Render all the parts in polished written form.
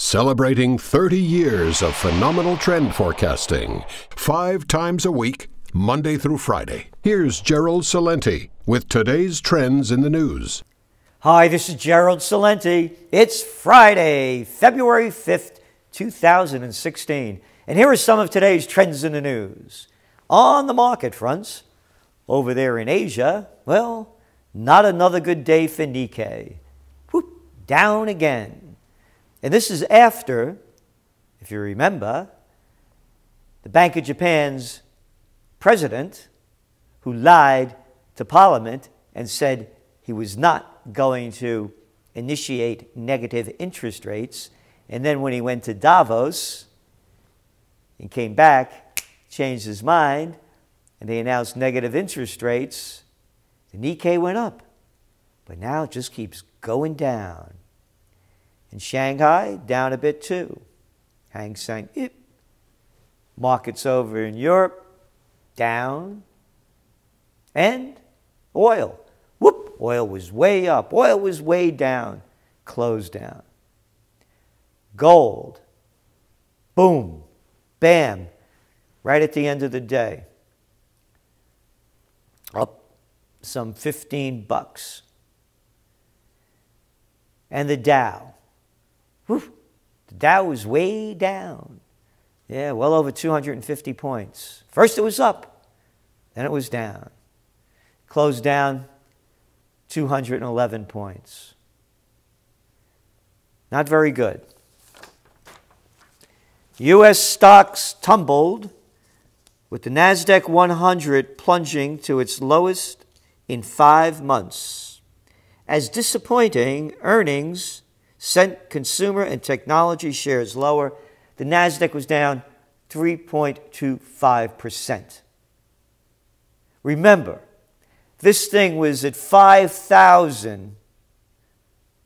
Celebrating 30 years of phenomenal trend forecasting, 5 times a week, Monday through Friday. Here's Gerald Celente with today's trends in the news. Hi, this is Gerald Celente. It's Friday, February 5th, 2016. And here are some of today's trends in the news. On the market fronts, over there in Asia, well, not another good day for Nikkei. Whoop, down again. And this is after, if you remember, the Bank of Japan's president, who lied to Parliament and said he was not going to initiate negative interest rates. And then when he went to Davos and came back, changed his mind, and they announced negative interest rates, the Nikkei went up. But now it just keeps going down. In Shanghai, down a bit too. Hang Seng. Markets over in Europe, down. And oil. Whoop! Oil was way up. Oil was way down. Closed down. Gold. Boom. Bam. Right at the end of the day. Up some $15. And the Dow. Whew. The Dow was way down. Yeah, well over 250 points. First it was up, then it was down. Closed down 211 points. Not very good. U.S. stocks tumbled, with the NASDAQ 100 plunging to its lowest in 5 months, as disappointing earnings sent consumer and technology shares lower. The NASDAQ was down 3.25%. Remember, this thing was at 5,000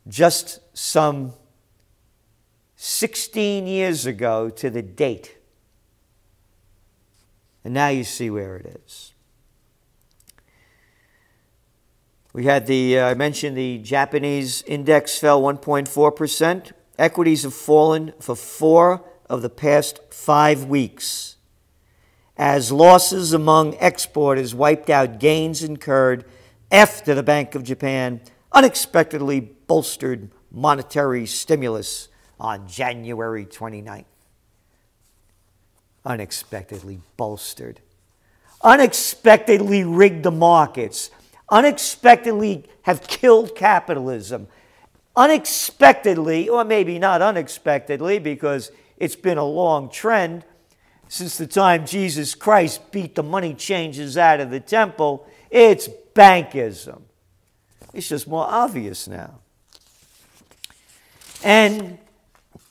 just some 16 years ago to the date. And now you see where it is. We had I mentioned the Japanese index fell 1.4%. Equities have fallen for 4 of the past 5 weeks, as losses among exporters wiped out gains incurred after the Bank of Japan unexpectedly bolstered monetary stimulus on January 29th. Unexpectedly bolstered. Unexpectedly rigged the markets. Unexpectedly have killed capitalism. Unexpectedly, or maybe not unexpectedly, because it's been a long trend since the time Jesus Christ beat the money changers out of the temple, it's bankism. It's just more obvious now. And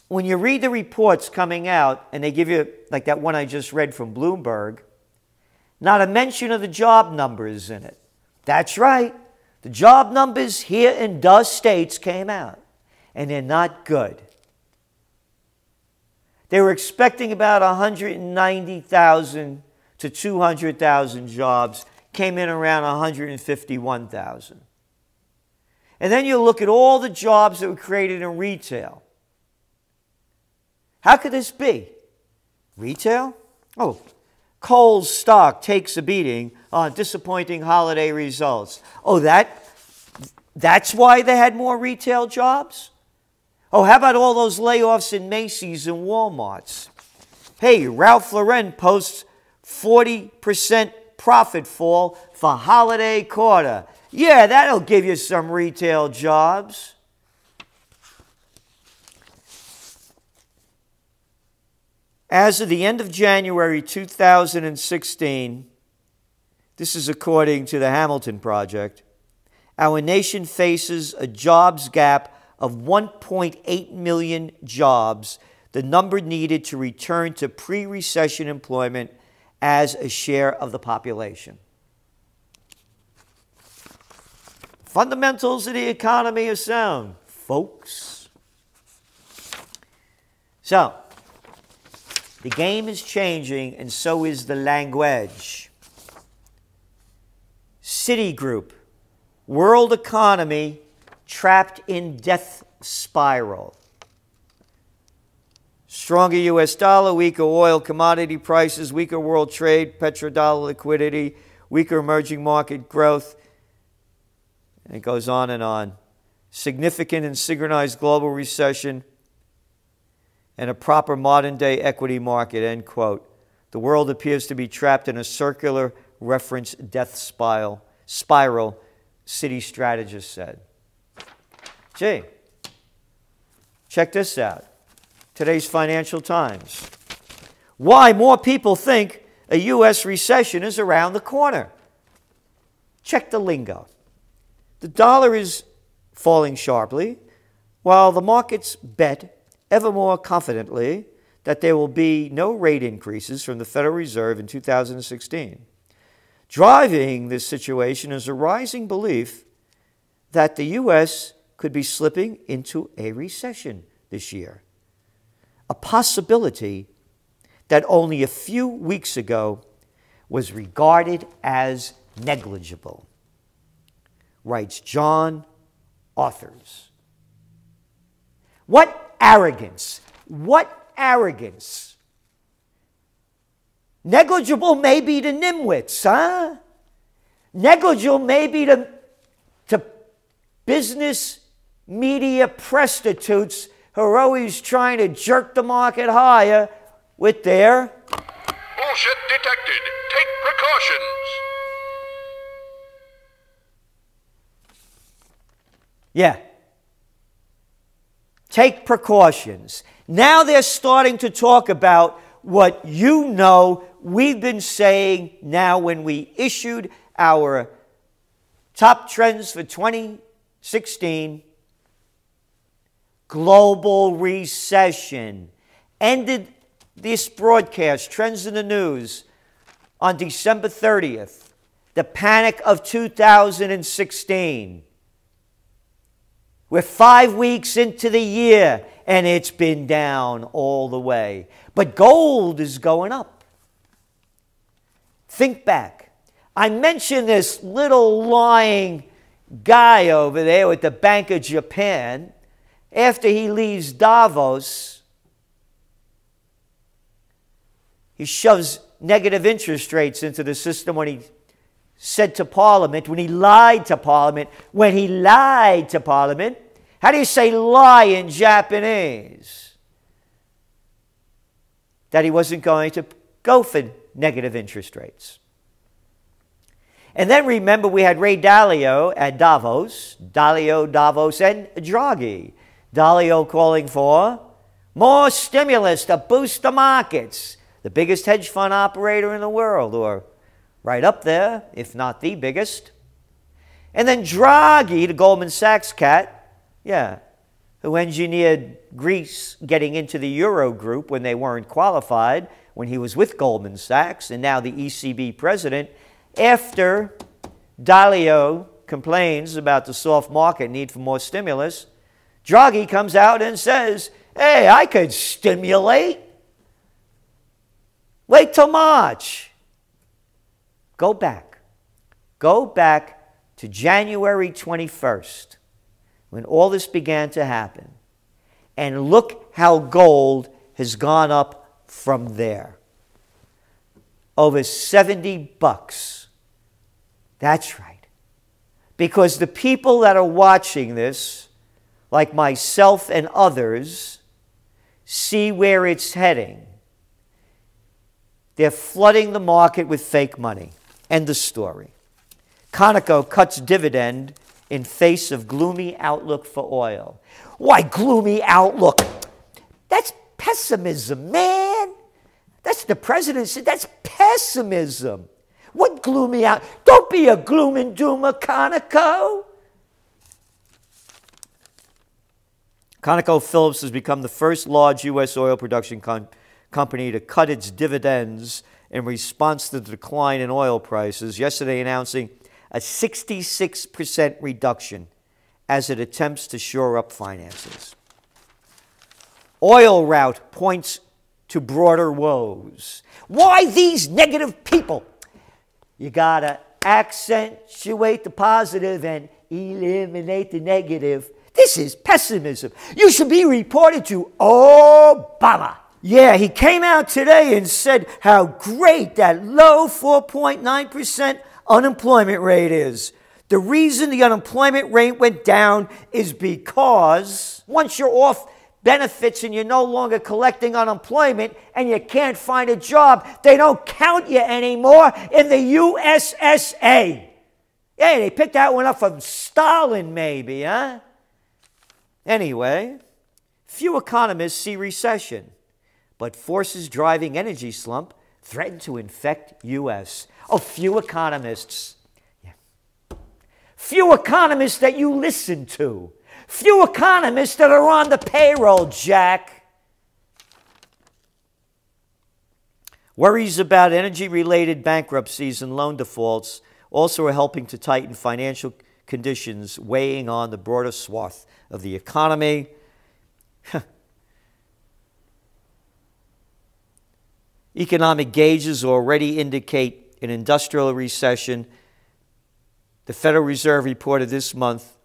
when you read the reports coming out, and they give you, like that one I just read from Bloomberg, not a mention of the job numbers in it. That's right. The job numbers here in the States came out, and they're not good. They were expecting about 190,000 to 200,000 jobs, came in around 151,000. And then you look at all the jobs that were created in retail. How could this be? Retail? Oh, Kohl's stock takes a beating on disappointing holiday results. Oh, that's why they had more retail jobs? Oh, how about all those layoffs in Macy's and Walmart's? Hey, Ralph Lauren posts 40% profit fall for holiday quarter. Yeah, that'll give you some retail jobs. As of the end of January 2016, this is according to the Hamilton Project, our nation faces a jobs gap of 1.8 million jobs, the number needed to return to pre-recession employment as a share of the population. Fundamentals of the economy are sound, folks. So, the game is changing, and so is the language. Citi Group, world economy trapped in death spiral. Stronger U.S. dollar, weaker oil commodity prices, weaker world trade, petrodollar liquidity, weaker emerging market growth. And it goes on and on. Significant and synchronized global recession and a proper modern-day equity market, end quote. The world appears to be trapped in a circular reference death spiral, Citi strategist said. Gee, check this out. Today's Financial Times. Why more people think a U.S. recession is around the corner. Check the lingo. The dollar is falling sharply, while the markets bet ever more confidently that there will be no rate increases from the Federal Reserve in 2016. Driving this situation is a rising belief that the U.S. could be slipping into a recession this year, a possibility that only a few weeks ago was regarded as negligible, writes John Authors. What arrogance! What arrogance! Negligible may be to nimwits, huh? Negligible may be to business media prostitutes who are always trying to jerk the market higher with their bullshit detected. Take precautions. Yeah. Take precautions. Now they're starting to talk about what you know we've been saying now when we issued our top trends for 2016. Global recession. Ended this broadcast, Trends in the News, on December 30th. The panic of 2016. We're 5 weeks into the year, and it's been down all the way. But gold is going up. Think back. I mentioned this little lying guy over there with the Bank of Japan. After he leaves Davos, he shoves negative interest rates into the system when he said to Parliament, when he lied to Parliament, how do you say lie in Japanese? That he wasn't going to go for negative interest rates. And then remember we had Ray Dalio at Davos, Davos, and Draghi. Dalio calling for more stimulus to boost the markets. The biggest hedge fund operator in the world, or right up there, if not the biggest. And then Draghi, the Goldman Sachs cat, who engineered Greece getting into the Euro group when they weren't qualified, when he was with Goldman Sachs, and now the ECB president, after Dalio complains about the soft market need for more stimulus, Draghi comes out and says, hey, I could stimulate. Wait till March. Go back. Go back to January 21st, when all this began to happen. And look how gold has gone up from there. Over $70. That's right. Because the people that are watching this, like myself and others, see where it's heading. They're flooding the market with fake money. End of story. Conoco cuts dividend in face of gloomy outlook for oil. Why gloomy outlook? That's pessimism, man. That's the president said. That's pessimism. What gloomy out? Don't be a gloom and doomer, Conoco. ConocoPhillips has become the first large U.S. oil production company to cut its dividends in response to the decline in oil prices, yesterday announcing a 66% reduction as it attempts to shore up finances. Oil rout points to broader woes. Why these negative people? You got to accentuate the positive and eliminate the negative. This is pessimism. You should be reported to Obama. Yeah, he came out today and said how great that low 4.9% unemployment rate is. The reason the unemployment rate went down is because once you're off benefits and you're no longer collecting unemployment and you can't find a job, they don't count you anymore in the USSA. Yeah, they picked that one up from Stalin maybe, huh? Anyway, few economists see recession, but forces driving energy slump threaten to infect U.S. Oh, few economists. Yeah. Few economists that you listen to. Few economists that are on the payroll, Jack. Worries about energy-related bankruptcies and loan defaults also are helping to tighten financial conditions, weighing on the broader swath of the economy. Economic gauges already indicate an industrial recession. The Federal Reserve reported this month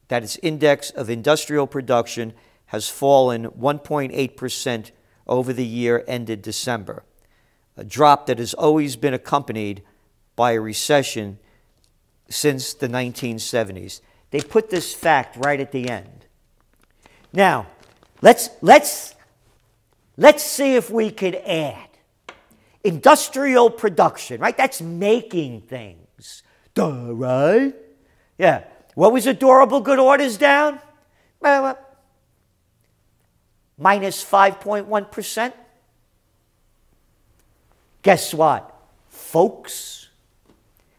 that its index of industrial production has fallen 1.8% over the year ended December, a drop that has always been accompanied by a recession since the 1970s. They put this fact right at the end. Now, let's see if we could add industrial production, right? That's making things. Duh, right? Yeah. What was the durable good orders down? Minus 5.1%. Guess what, folks?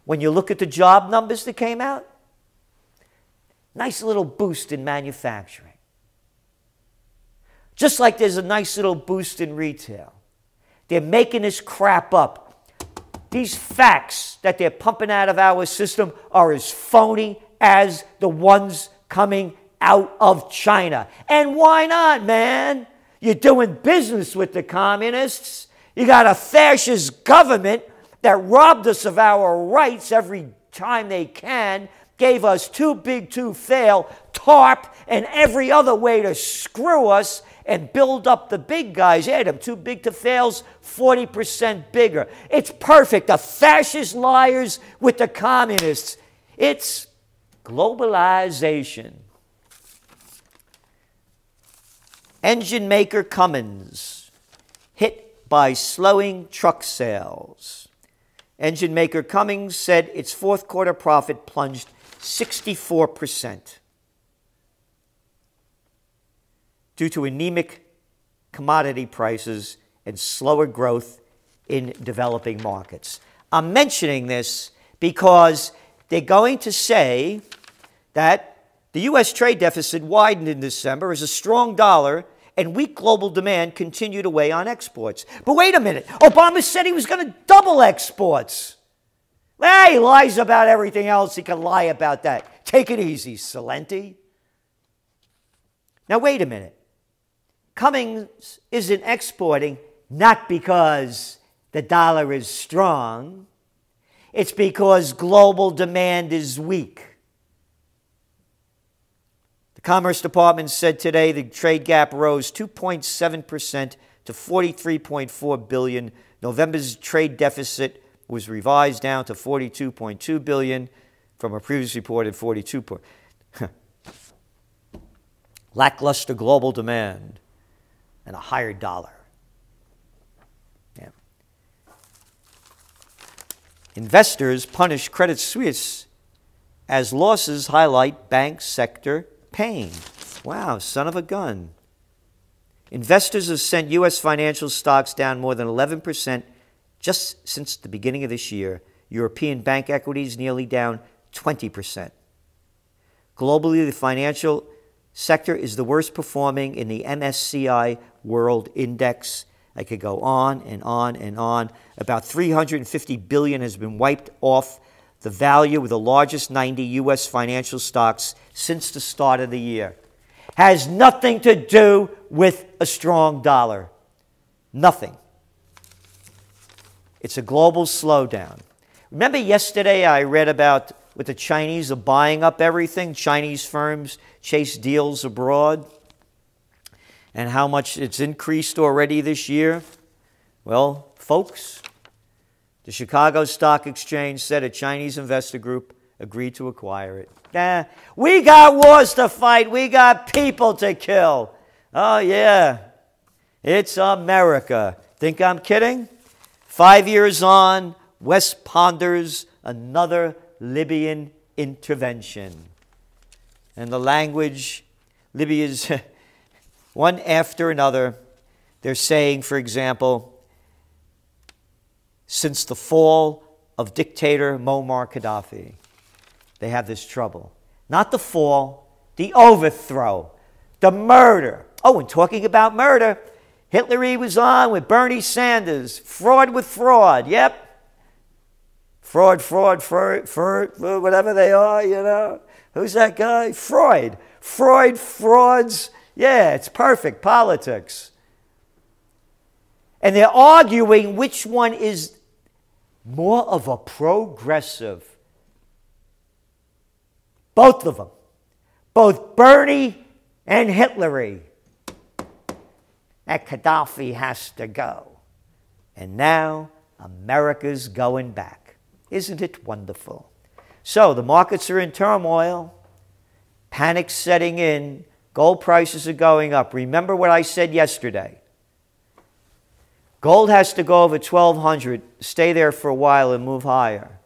When you look at the job numbers that came out, nice little boost in manufacturing. Just like there's a nice little boost in retail. They're making this crap up. These facts that they're pumping out of our system are as phony as the ones coming out of China. And why not, man? You're doing business with the communists. You got a fascist government that robbed us of our rights every time they can, gave us too big to fail, TARP, and every other way to screw us and build up the big guys. Yeah, them too big to fails, 40% bigger. It's perfect. The fascist liars with the communists. It's globalization. Engine maker Cummins hit by slowing truck sales. Engine maker Cummins said its fourth quarter profit plunged 64% due to anemic commodity prices and slower growth in developing markets. I'm mentioning this because they're going to say that the U.S. trade deficit widened in December as a strong dollar and weak global demand continued to weigh on exports. But wait a minute. Obama said he was going to double exports. Well, he lies about everything else. He can lie about that. Take it easy, Celente. Now, wait a minute. Cummins isn't exporting not because the dollar is strong. It's because global demand is weak. The Commerce Department said today the trade gap rose 2.7% to $43.4 billion. November's trade deficit was revised down to $42.2 billion from a previously reported $42. Lackluster global demand and a higher dollar. Yeah. Investors punish Credit Suisse as losses highlight bank sector pain. Wow, son of a gun. Investors have sent U.S. financial stocks down more than 11% just since the beginning of this year. European bank equities nearly down 20%. Globally, the financial sector is the worst performing in the MSCI World Index. I could go on and on and on. About $350 billion has been wiped off the value of the largest 90 U.S. financial stocks since the start of the year. Has nothing to do with a strong dollar. Nothing. It's a global slowdown. Remember yesterday I read about what the Chinese are buying up everything? Chinese firms chase deals abroad. and how much it's increased already this year? Well, folks, the Chicago Stock Exchange said a Chinese investor group agreed to acquire it. We got wars to fight. We got people to kill. Oh, yeah. It's America. Think I'm kidding? 5 years on, West ponders another Libyan intervention. And the language, Libya's one after another, they're saying, for example, since the fall of dictator Muammar Gaddafi, they have this trouble. Not the fall, the overthrow, the murder. Oh, and talking about murder, Hitler was on with Bernie Sanders. Fraud with fraud, yep. Fraud, whatever they are, you know. Who's that guy? Freud. Freud, frauds. Yeah, it's perfect. Politics. And they're arguing which one is more of a progressive. Both of them. Both Bernie and Hitlery. That Gaddafi has to go. And now America's going back. Isn't it wonderful? So the markets are in turmoil. Panic's setting in. Gold prices are going up. Remember what I said yesterday. Gold has to go over 1,200, stay there for a while and move higher.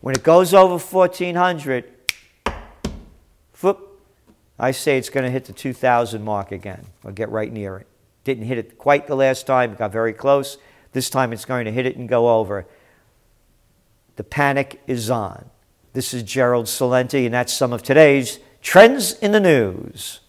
When it goes over 1,400, I say it's going to hit the 2,000 mark again. Or get right near it. Didn't hit it quite the last time. It got very close. This time it's going to hit it and go over. The panic is on. This is Gerald Celente, and that's some of today's Trends in the News.